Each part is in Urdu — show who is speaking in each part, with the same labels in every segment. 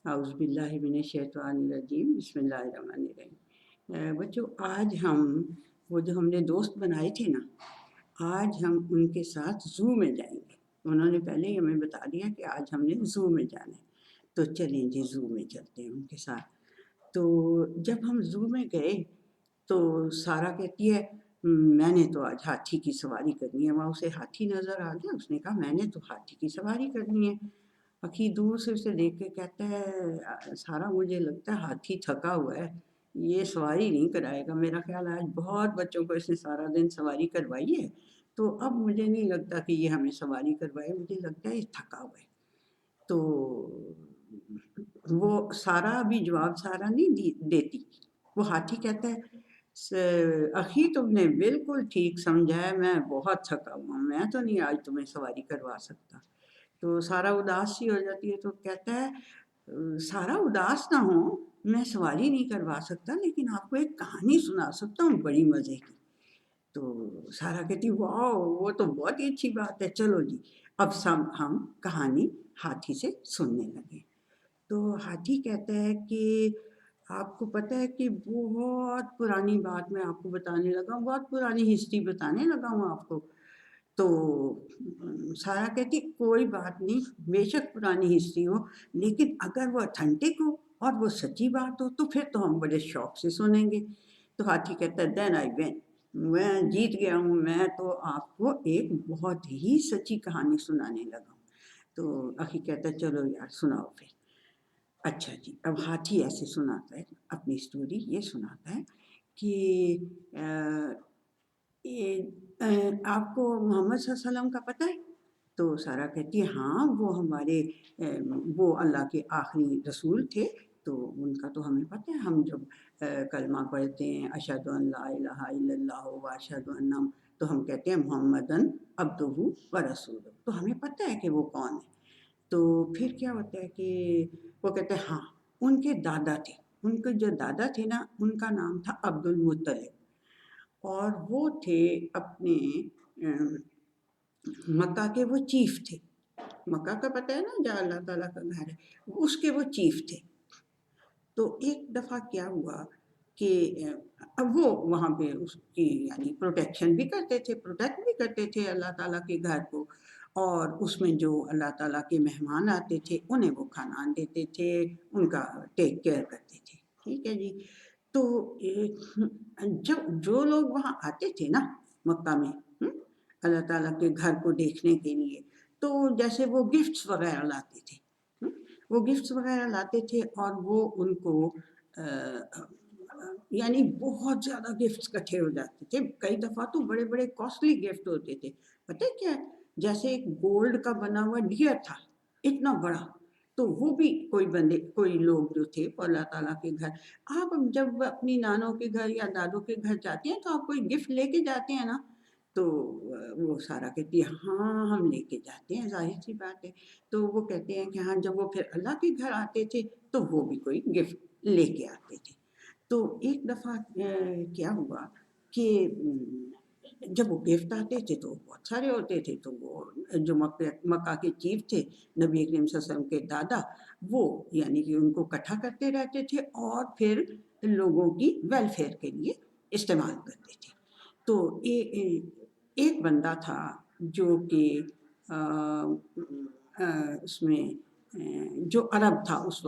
Speaker 1: اعوذ باللہ من الشیطان الرجیم، بسم اللہ الرحمن الرحیم۔ بچوں، آج ہم نے دوست بنائے تھے نا، آج ہم ان کے ساتھ زو میں جائیں گے۔ انہوں نے پہلے ہی ہمیں بتا دیا کہ آج ہم نے زو میں جانا ہے، تو چلیں جی زو میں چلتے ہیں ان کے ساتھ۔ تو جب ہم زو میں گئے تو سارا کہتی ہے میں نے تو آج ہاتھی کی سواری کرنی ہے۔ وہاں اسے ہاتھی نظر آ گیا، اس نے کہا میں نے تو ہاتھی کی سواری کرنی ہے۔ اخی دور سے اسے دیکھ کے کہتا ہے سارا مجھے لگتا ہے ہاتھی تھکا ہوا ہے، یہ سواری نہیں کرائے گا۔ میرا خیال ہے آج بہت بچوں کو اس نے سارا دن سواری کروائی ہے، تو اب مجھے نہیں لگتا کہ یہ ہمیں سواری کروائے، مجھے لگتا ہے یہ تھکا ہوا ہے۔ تو وہ سارا بھی جواب سارا نہیں دیتی، وہ ہاتھی کہتا ہے اخی تم نے بالکل ٹھیک سمجھا ہے، میں بہت تھکا ہوا ہوں، میں تو نہیں آج تمہیں سواری کروا سکتا۔ تو سارا اداس سی ہو جاتی ہے، تو کہتا ہے سارا اداس نہ ہو، میں سواری نہیں کروا سکتا لیکن آپ کو ایک کہانی سنا سکتا ہوں بڑی مزے کی۔ تو سارا کہتی واہ وہ تو بہت ہی اچھی بات ہے، چلو جی اب سب ہم کہانی ہاتھی سے سننے لگے۔ تو ہاتھی کہتا ہے کہ آپ کو پتہ ہے کہ بہت پرانی بات میں آپ کو بتانے لگا ہوں، بہت پرانی ہسٹری بتانے لگا ہوں آپ کو۔ تو سارا کہتی کوئی بات نہیں، بے شک پرانی ہسٹری ہو لیکن اگر وہ اتھینٹک ہو اور وہ سچی بات ہو تو پھر تو ہم بڑے شوق سے سنیں گے۔ تو ہاتھی کہتا ہے دین آئی وین، میں جیت گیا ہوں، میں تو آپ کو ایک بہت ہی سچی کہانی سنانے لگا ہوں۔ تو اخی کہتا ہے چلو یار سناؤ پھر۔ اچھا جی، اب ہاتھی ایسے سناتا ہے اپنی سٹوری، یہ سناتا ہے کہ آپ کو محمد صلی اللہ علیہ وسلم کا پتہ ہے؟ تو سارا کہتی ہے ہاں وہ ہمارے وہ اللہ کے آخری رسول تھے، تو ان کا تو ہمیں پتہ ہے، ہم جب کلمہ پڑھتے ہیں اشہد ان لا الہ الا اللہ و اشہد ان، تو ہم کہتے ہیں محمدن عبدہ و رسولہ، تو ہمیں پتہ ہے کہ وہ کون ہے۔ تو پھر کیا ہوتا ہے کہ وہ کہتے ہیں ہاں ان کے دادا تھے، ان کے جو دادا تھے نا ان کا نام تھا عبد المطلب، اور وہ تھے اپنے مکہ کے وہ چیف تھے۔ مکہ کا پتہ ہے نا جہاں اللہ تعالیٰ کا گھر ہے، اس کے وہ چیف تھے۔ تو ایک دفعہ کیا ہوا کہ اب وہ وہاں پہ اس کی یعنی پروٹیکشن بھی کرتے تھے، پروٹیکٹ بھی کرتے تھے اللہ تعالیٰ کے گھر کو، اور اس میں جو اللہ تعالیٰ کے مہمان آتے تھے انہیں وہ کھانا دیتے تھے، ان کا ٹیک کیئر کرتے تھے، ٹھیک ہے جی۔ تو جب جو لوگ وہاں آتے تھے نا مکہ میں اللہ تعالیٰ کے گھر کو دیکھنے کے لیے، تو جیسے وہ گفٹس وغیرہ لاتے تھے، وہ گفٹس وغیرہ لاتے تھے اور وہ ان کو یعنی بہت زیادہ گفٹس اکٹھے ہو جاتے تھے، کئی دفعہ تو بڑے بڑے کاسٹلی گفٹ ہوتے تھے۔ پتہ ہے کیا، جیسے ایک گولڈ کا بنا ہوا ڈیئر تھا اتنا بڑا، تو وہ بھی کوئی لوگ جو تھے وہ اللہ تعالیٰ کے گھر، آپ جب اپنی نانوں کے گھر یا دادوں کے گھر جاتے ہیں تو آپ کوئی گفٹ لے کے جاتے ہیں نا، تو وہ سارا کہتی ہے ہاں ہم لے کے جاتے ہیں، ظاہر سی بات ہے۔ تو وہ کہتے ہیں کہ ہاں جب وہ پھر اللہ کے گھر آتے تھے تو وہ بھی کوئی گفٹ لے کے آتے تھے۔ تو ایک دفعہ کیا ہوا کہ جب وہ گفٹ آتے تھے تو بہت سارے ہوتے تھے، تو وہ جو مکہ کے چیف تھے نبی کریم صلی اللہ علیہ وسلم کے دادا، وہ یعنی کہ ان کو اکٹھا کرتے رہتے تھے اور پھر لوگوں کی ویلفیئر کے لیے استعمال کرتے تھے۔ تو ایک بندہ تھا جو کہ اس میں جو عرب تھا اس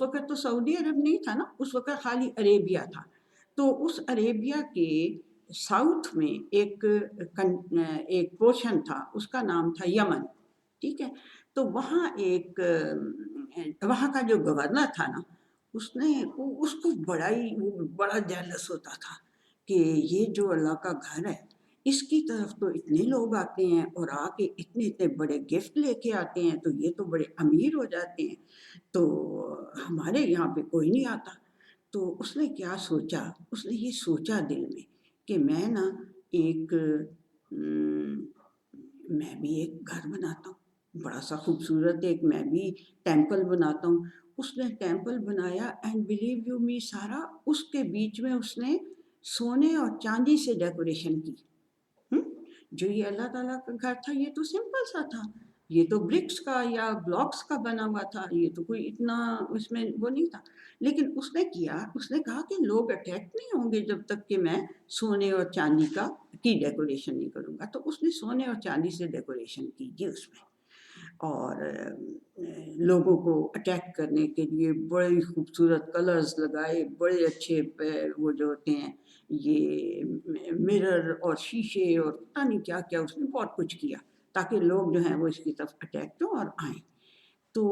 Speaker 1: وقت تو سعودی عرب نہیں تھا نا، اس وقت خالی عربیہ تھا، تو اس عربیہ کے ساؤتھ میں ایک پورشن تھا، اس کا نام تھا یمن، ٹھیک ہے۔ تو وہاں کا جو گورنر تھا نا، اس کو بڑا جیلس ہوتا تھا کہ یہ جو اللہ کا گھر ہے اس کی طرف تو اتنے لوگ آتے ہیں اور آ کے اتنے بڑے گفٹ لے کے آتے ہیں، تو یہ تو بڑے امیر ہو جاتے ہیں، تو ہمارے یہاں پہ کوئی نہیں آتا۔ تو اس نے کیا سوچا، اس نے یہ سوچا دل میں کہ میں نا میں بھی ایک گھر بناتا ہوں بڑا سا خوبصورت، ایک میں بھی ٹیمپل بناتا ہوں۔ اس نے ٹیمپل بنایا اینڈ بلیو یو می سارا، اس کے بیچ میں اس نے سونے اور چاندی سے ڈیکوریشن کی۔ جو یہ اللہ تعالیٰ کا گھر تھا یہ تو سمپل سا تھا، یہ تو برکس کا یا بلاکس کا بنا ہوا تھا، یہ تو کوئی اتنا اس میں وہ نہیں تھا۔ لیکن اس نے کیا، اس نے کہا کہ لوگ اٹریکٹ نہیں ہوں گے جب تک کہ میں سونے اور چاندی کی ڈیکوریشن نہیں کروں گا۔ تو اس نے سونے اور چاندی سے ڈیکوریشن کی جی اس میں، اور لوگوں کو اٹریکٹ کرنے کے لیے بڑے خوبصورت کلرز لگائے، بڑے اچھے وہ جو ہوتے ہیں یہ مرر اور شیشے اور پتہ نہیں کیا کیا، اس نے بہت کچھ کیا تاکہ لوگ جو ہیں وہ اس کی طرف اٹریکٹ ہوں اور آئیں۔ تو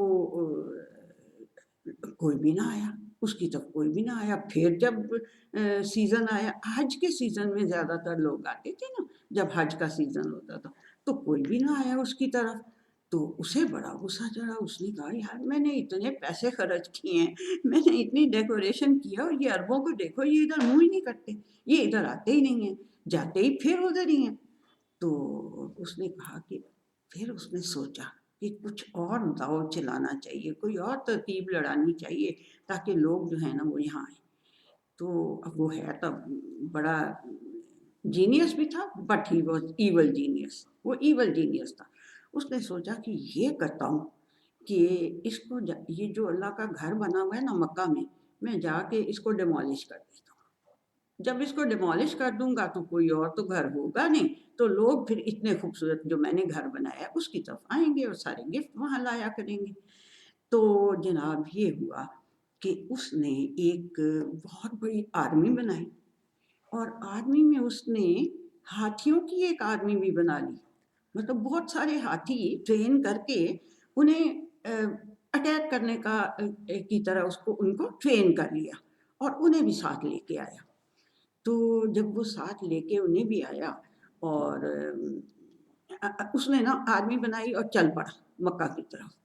Speaker 1: کوئی بھی نہ آیا، اس کی طرف کوئی بھی نہ آیا۔ پھر جب سیزن آیا، حج کے سیزن میں زیادہ تر لوگ آتے تھے نا، جب حج کا سیزن ہوتا تھا، تو کوئی بھی نہ آیا اس کی طرف۔ تو اسے بڑا غصہ چڑھا، اس نے کہا یار میں نے اتنے پیسے خرچ کیے ہیں، میں نے اتنی ڈیکوریشن کیا، اور یہ عربوں کو دیکھو یہ ادھر منہ ہی نہیں کرتے، یہ ادھر آتے ہی نہیں ہیں، جاتے ہی پھر ادھر ہی ہیں۔ تو اس نے کہا کہ پھر اس نے سوچا کہ کچھ اور داؤ چلانا چاہیے، کوئی اور ترکیب لڑانی چاہیے تاکہ لوگ جو ہیں نا وہ یہاں آئیں۔ تو اب وہ ہے تب بڑا جینیس بھی تھا، but he was evil genius, وہ ایول جینیس تھا۔ اس نے سوچا کہ یہ کرتا ہوں کہ اس کو یہ جو اللہ کا گھر بنا ہوا ہے نا مکہ میں جا کے اس کو ڈیمالش کر دیتا ہوں۔ جب اس کو ڈیمالش کر دوں گا تو کوئی اور تو گھر ہوگا نہیں، تو لوگ پھر اتنے خوبصورت جو میں نے گھر بنایا اس کی طرف آئیں گے اور سارے گفٹ وہاں لایا کریں گے۔ تو جناب یہ ہوا کہ اس نے ایک بہت بڑی آرمی بنائی، اور آرمی میں اس نے ہاتھیوں کی ایک آرمی بھی بنا لی، مطلب بہت سارے ہاتھی ٹرین کر کے انہیں اٹیک کرنے کی طرح ان کو ٹرین کر لیا، اور انہیں بھی ساتھ لے کے آیا۔ تو جب وہ ساتھ لے کے انہیں بھی آیا، اور اس نے نا آرمی بنائی اور چل پڑا مکہ کی طرف۔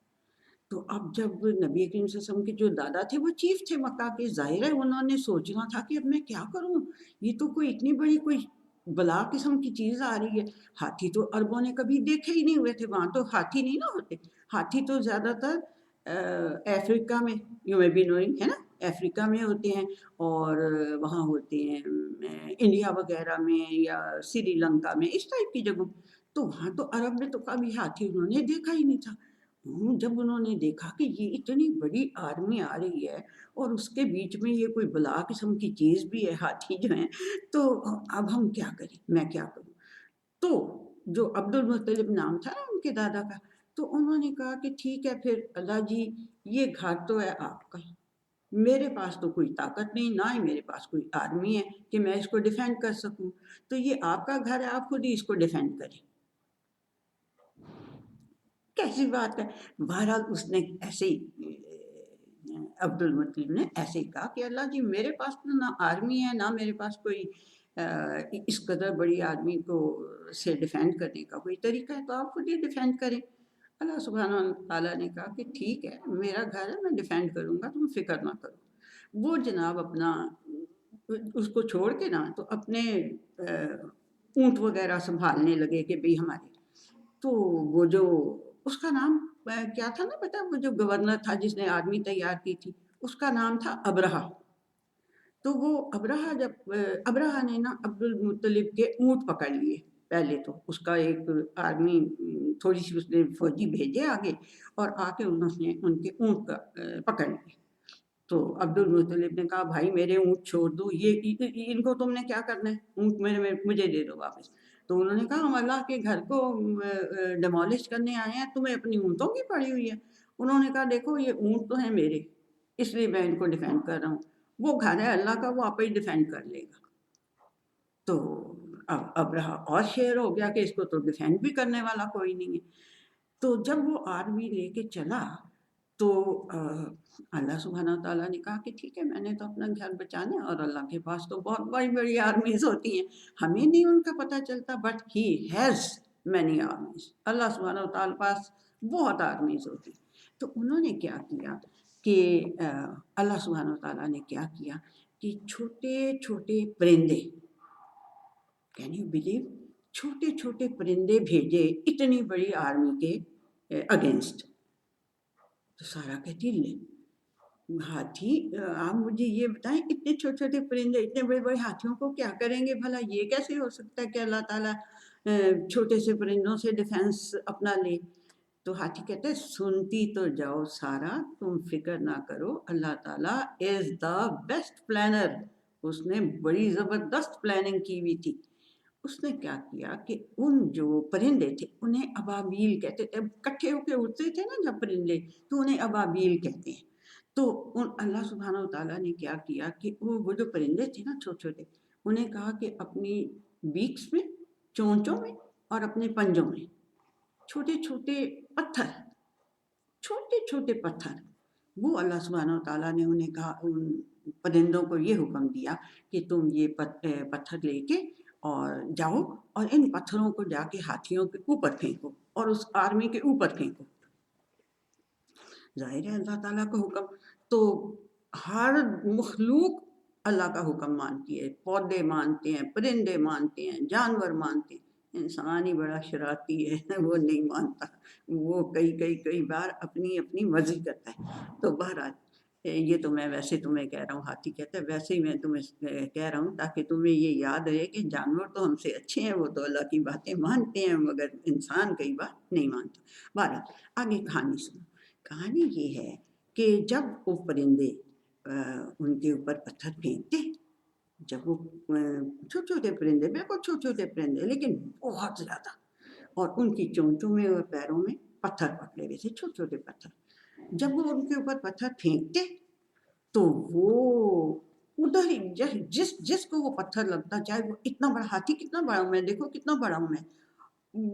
Speaker 1: تو اب جب نبی کریم صلی اللہ علیہ وسلم کے جو دادا تھے وہ چیف تھے مکہ کے، ظاہر ہے انہوں نے سوچنا تھا کہ اب میں کیا کروں، یہ تو کوئی اتنی بڑی کوئی بلا قسم کی چیز آ رہی ہے۔ ہاتھی تو عربوں نے کبھی دیکھے ہی نہیں ہوئے تھے، وہاں تو ہاتھی نہیں نہ ہوتے، ہاتھی تو زیادہ تر افریقہ میں، یو مے بی نوئنگ، ہے نا، افریقہ میں ہوتے ہیں، اور وہاں ہوتے ہیں انڈیا وغیرہ میں یا سری لنکا میں، اس ٹائپ کی جگہوں۔ تو وہاں تو عرب میں تو کبھی ہاتھی انہوں نے دیکھا ہی نہیں تھا۔ جب انہوں نے دیکھا کہ یہ اتنی بڑی آرمی آ رہی ہے اور اس کے بیچ میں یہ کوئی بلا قسم کی چیز بھی ہے، ہاتھی جو ہیں، تو اب ہم کیا کریں، میں کیا کروں؟ تو جو عبد المطلب نام تھا نا ان کے دادا کا، تو انہوں نے کہا کہ ٹھیک ہے پھر اللہ جی یہ گھر تو ہے آپ کا، میرے پاس تو کوئی طاقت نہیں، نہ ہی میرے پاس کوئی آرمی ہے کہ میں اس کو ڈیفینڈ کر سکوں، تو یہ آپ کا گھر ہے، آپ خود ہی اس کو ڈیفینڈ کریں۔ کیسی بات ہے؟ بہرحال اس نے ایسے ہی عبد المطلب نے ایسے ہی کہا کہ اللہ جی میرے پاس تو نہ آرمی ہے، نہ میرے پاس کوئی اس قدر بڑی آدمی کو سے ڈیفینڈ کرنے کا کوئی طریقہ ہے، تو آپ خود ہی ڈیفینڈ کریں۔ اللہ سبحانہ تعالیٰ نے کہا کہ ٹھیک ہے میرا گھر ہے، میں ڈیفینڈ کروں گا، تم فکر نہ کرو۔ وہ جناب اپنا اس کو چھوڑ کے نا تو اپنے اونٹ وغیرہ سنبھالنے لگے کہ بھئی ہمارے، تو وہ جو اس کا نام کیا تھا نا پتا، وہ جو گورنر تھا جس نے آرمی تیار کی تھی، اس کا نام تھا ابرہہ۔ تو وہ ابرہہ نے نا عبد المطلب کے اونٹ پکڑ لیے، پہلے تو اس کا ایک آرمی تھوڑی سی اس نے فوجی بھیجے آگے، اور آ کے انہوں نے ان کے اونٹ کا پکڑ لیے۔ تو عبد المطلب نے کہا بھائی میرے اونٹ چھوڑ دو، یہ ان کو تم نے کیا کرنا ہے، اونٹ مجھے دے دو واپس۔ تو انہوں نے کہا ہم اللہ کے گھر کو ڈیمالش کرنے آئے ہیں، تمہیں اپنی اونٹوں کی پڑی ہوئی ہے۔ انہوں نے کہا دیکھو یہ اونٹ تو ہیں میرے، اس لیے میں ان کو ڈیفینڈ کر رہا ہوں، وہ گھر ہے اللہ کا، وہ آپ ہی ڈیفینڈ کر لے گا۔ تو اب ابرہہ اور شیر ہو گیا کہ اس کو تو ڈیفینڈ بھی کرنے والا کوئی نہیں ہے۔ تو جب وہ آرمی لے کے چلا تو اللہ سبحانہ تعالیٰ نے کہا کہ ٹھیک ہے میں نے تو اپنا گھر بچانا ہے، اور اللہ کے پاس تو بہت بڑی بڑی آرمیز ہوتی ہیں، ہمیں نہیں ان کا پتہ چلتا، but he has many armies, اللہ سبحانہ تعالیٰ پاس بہت آرمیز ہوتی۔ تو انہوں نے کیا کیا کہ اللہ سبحانہ تعالیٰ نے کیا کیا کہ چھوٹے چھوٹے پرندے، کین یو بلیو، چھوٹے چھوٹے پرندے بھیجے اتنی بڑی آرمی کے اگینسٹ۔ تو سارا کہتی لے ہاتھی، آپ مجھے یہ بتائیں اتنے چھوٹے چھوٹے پرندے اتنے بڑے بڑے ہاتھیوں کو کیا کریں گے بھلا، یہ کیسے ہو سکتا ہے کہ اللہ تعالیٰ چھوٹے سے پرندوں سے ڈیفینس اپنا لے۔ تو ہاتھی کہتا ہے سنتی تو جاؤ سارا، تم فکر نہ کرو، اللہ تعالیٰ از دا بیسٹ پلانر. اس نے بڑی زبردست پلاننگ کی ہوئی تھی. اس نے کیا کیا کہ ان جو پرندے تھے انہیں ابابیل کہتے تھے. کٹھے ہو کے اڑتے تھے نا جب پرندے، تو انہیں ابابیل کہتے ہیں. تو اللہ سبحانہ و تعالیٰ نے کیا کیا کہ وہ جو پرندے تھے نا چھوٹے چھوٹے، انہیں کہا کہ اپنی بیکس میں، چونچوں میں اور اپنے پنجوں میں چھوٹے چھوٹے پتھر، چھوٹے چھوٹے پتھر، وہ اللہ سبحانہ و تعالیٰ نے انہیں کہا، ان پرندوں کو یہ حکم دیا کہ تم یہ پتھر لے کے اور جاؤ اور ان پتھروں کو جا کے ہاتھیوں کے اوپر پھینکو اور اس آرمی کے اوپر پھینکو. ظاہر ہے اللہ تعالیٰ کا حکم تو ہر مخلوق اللہ کا حکم مانتی ہے. پودے مانتے ہیں، پرندے مانتے ہیں، جانور مانتے ہیں. انسان ہی بڑا شرارتی ہے، وہ نہیں مانتا، وہ کئی بار اپنی اپنی مرضی کرتا ہے. تو بہرحال یہ تو میں ویسے تمہیں کہہ رہا ہوں، ہاتھی کہتا ہے ویسے ہی میں تمہیں کہہ رہا ہوں تاکہ تمہیں یہ یاد رہے کہ جانور تو ہم سے اچھے ہیں، وہ تو اللہ کی باتیں مانتے ہیں، مگر انسان کئی بار نہیں مانتا. بہرحال آگے کہانی سنو. کہانی یہ ہے کہ جب وہ پرندے ان کے اوپر پتھر پھینکتے، جب وہ چھوٹے چھوٹے پرندے، بالکل چھوٹے چھوٹے پرندے لیکن بہت زیادہ، اور ان کی چونچوں میں اور پیروں میں پتھر پکڑے ہوئے تھے، چھوٹے چھوٹے پتھر. جب وہ ان کے اوپر پتھر پھینکتے تو وہ ادھر ہی جس کو وہ پتھر لگتا، چاہے وہ اتنا بڑا ہاتھی، کتنا بڑا ہوں میں، دیکھو کتنا بڑا ہوں میں،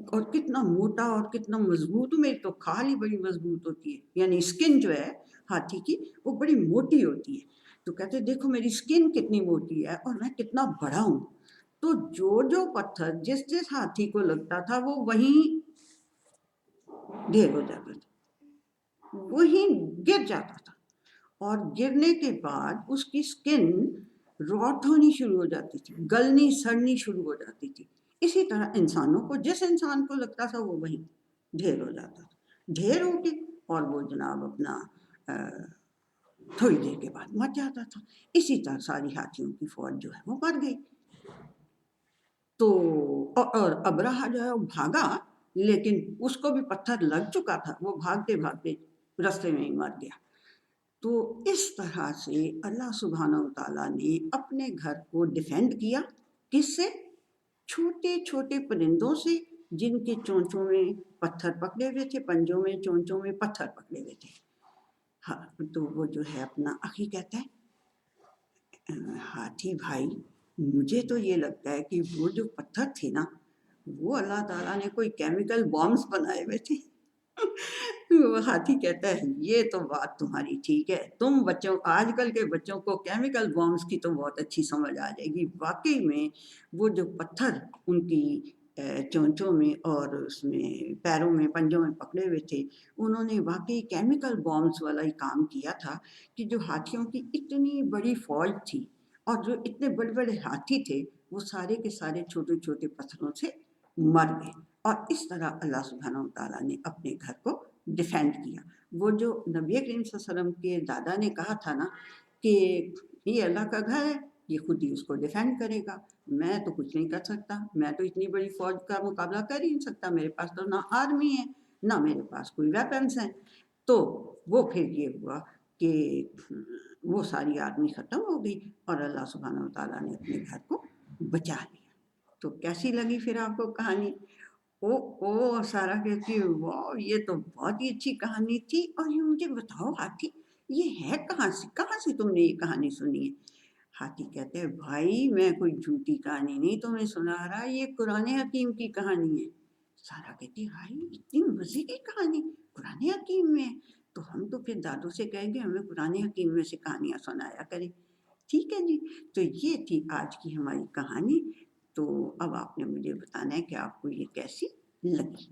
Speaker 1: اور کتنا موٹا اور کتنا مضبوط ہوں. میری تو کھال ہی بڑی مضبوط ہوتی ہے، یعنی اسکن جو ہے ہاتھی کی وہ بڑی موٹی ہوتی ہے. تو کہتے دیکھو میری اسکن کتنی موٹی ہے اور میں کتنا بڑا ہوں. تو جو پتھر جس ہاتھی کو لگتا تھا وہ وہیں ڈھیر ہو جاتا تھا، وہیں گر جاتا تھا، اور گرنے کے بعد اس کی اسکن راٹ ہونی شروع ہو جاتی تھی، گلنی سڑنی شروع ہو جاتی تھی. اسی طرح انسانوں کو، جس انسان کو لگتا تھا وہ وہیں ڈھیر ہو جاتا تھا. ڈھیر ہو کے اور وہ جناب اپنا تھوڑی دیر کے بعد مر جاتا تھا. اسی طرح ساری ہاتھیوں کی فوج جو ہے وہ مر گئی. تو اور ابرہا جو ہے وہ بھاگا، لیکن اس کو بھی پتھر لگ چکا تھا، وہ بھاگتے بھاگتے رستے میں ہی مر گیا. تو اس طرح سے اللہ سبحانہ و تعالیٰ نے اپنے گھر کو ڈیفینڈ کیا. کس سے؟ چھوٹے چھوٹے پرندوں سے، جن کے چونچوں میں پتھر پکڑے ہوئے تھے، پنجوں میں چونچوں میں پتھر پکڑے ہوئے تھے. ہاں تو وہ جو ہے اپنا اخی کہتا ہے ہاتھی بھائی مجھے تو یہ لگتا ہے کہ وہ جو پتھر تھے نا، وہ اللہ تعالیٰ نے کوئی کیمیکل بامز بنائے ہوئے تھے. وہ ہاتھی کہتا ہے یہ تو بات تمہاری ٹھیک ہے، تم بچوں، آج کل کے بچوں کو کیمیکل بامز کی تو بہت اچھی سمجھ آ جائے گی. واقعی میں وہ جو پتھر ان کی چونچوں میں اور اس میں پیروں میں پنجوں میں پکڑے ہوئے تھے، انہوں نے واقعی کیمیکل بامز والا ہی کام کیا تھا کہ جو ہاتھیوں کی اتنی بڑی فوج تھی اور جو اتنے بڑے بڑے ہاتھی تھے وہ سارے کے سارے چھوٹے چھوٹے پتھروں سے مر گئے. اور اس طرح اللہ سبحانہ و تعالیٰ نے اپنے گھر کو ڈیفینڈ کیا. وہ جو نبی کریم صلی اللہ علیہ وسلم کے دادا نے کہا تھا نا کہ یہ اللہ کا گھر ہے، یہ خود ہی اس کو ڈیفینڈ کرے گا، میں تو کچھ نہیں کر سکتا، میں تو اتنی بڑی فوج کا مقابلہ کر ہی نہیں سکتا، میرے پاس تو نہ آرمی ہے نہ میرے پاس کوئی ویپنس ہیں. تو وہ پھر یہ ہوا کہ وہ ساری آرمی ختم ہو گئی اور اللہ سبحانہ و تعالیٰ نے اپنے گھر کو بچا لیا. تو کیسی لگی پھر آپ کو کہانی؟ او سارا کہتی ہے واہ یہ تو بہت ہی اچھی کہانی تھی. اور یہ مجھے بتاؤ ہاتھی یہ ہے کہاں سے تم نے یہ کہانی سنی ہے؟ ہاتھی کہتے ہیں بھائی میں کوئی جھوٹی کہانی نہیں تمہیں سنا رہا، یہ قرآن حکیم کی کہانی ہے. سارا کہتی ہے بھائی اتنی مزے کی کہانی قرآن حکیم میں، تو ہم تو پھر دادوں سے کہیں گے ہمیں قرآن حکیم میں سے کہانیاں سنایا کریں. ٹھیک ہے جی، تو یہ تھی آج کی ہماری کہانی. تو اب آپ نے مجھے بتانا ہے کہ آپ کو یہ کیسی لگی.